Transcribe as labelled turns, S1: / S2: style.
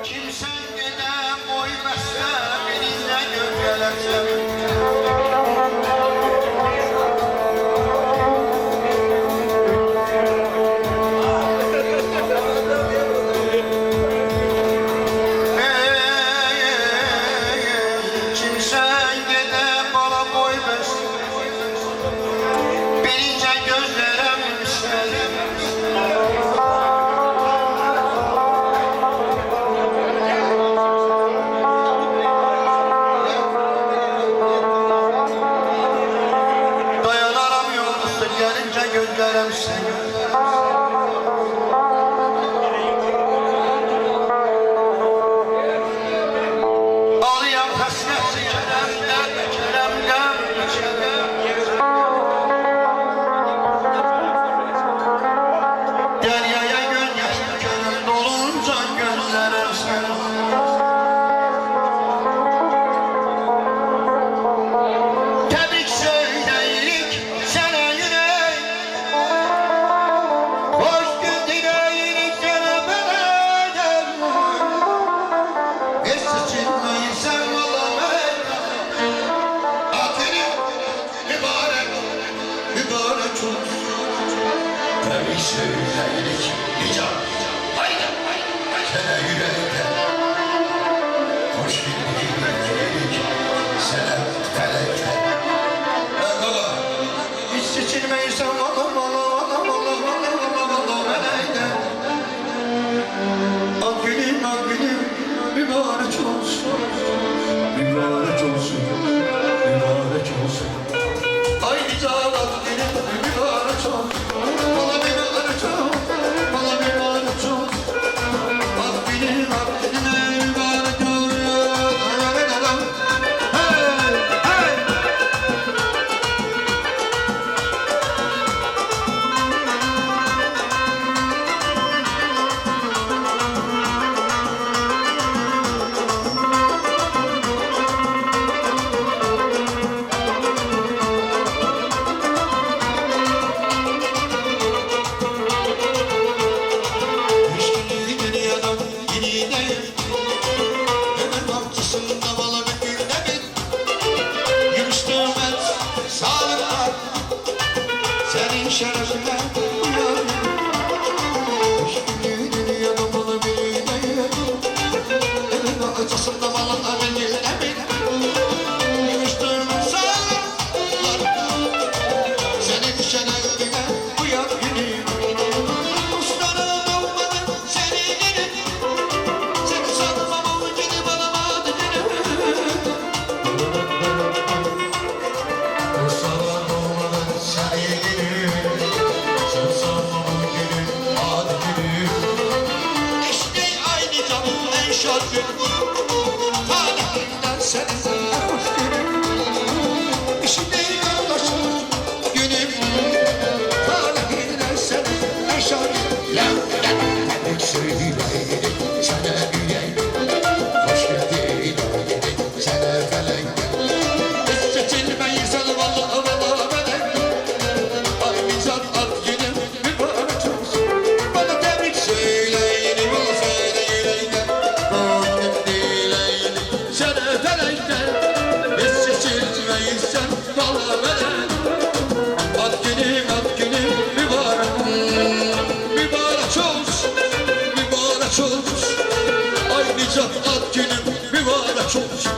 S1: Kimsen gene koymazsa benimle gölgelersen. Kimsen gene bana koymazsa benimle gözlerimsen. Gözlerim seni ağlayan hasret keremden keremden deryaya gözyaşı körüm dolunca gözlerim seni tebrik söyleyirik sana yürek. Hoş güldüreyirik sana beraber. Hiç sıçınmayı sen valla beraber. Aferin mübarek, mübarek olsun. Tebrik söyleyirik icap. Haydi, sana yürekten. Hoş güldüreyirik sana felekten. Baba, hiç sıçınmayı sen valla ak gülüm, mübarek olsun, mübarek olsun, mübarek olsun. Ay güzel ak gülüm, mübarek olsun, bana mübarek olsun, bana mübarek olsun. Ak gülüm, mübarek olsun. Hey, hey. Senin şerefine uyanım. Şimdi dünyada bana bir değilim. Elin acısında bana bir değilim. Gümüştüm sağlıklar. Senin şerefine uyanım. Kuşlara doğmadım seni gelin. Seni sanmam o gidip alamadı gelin. Kuşlara doğmadım seni gelin. İşte aynı canım en şarkı talihinden senin hoş günüm. İşte kardeşim günüm talihinden senin en şarkı. Lan tebrik söyleyeyim sana yüreğim. Hoş geldin sana felek. Hiç seçilmeyi sen valla felek. Ay bizat at günüm mübarek olsun. Bana tebrik söyleyin, bana söyleyin. Hoş geldin sana felekten. Hiç seçilmeyi sen valla felek. At günüm mübarek. Mübarek olsun, mübarek olsun. Ay bizat at günüm mübarek olsun.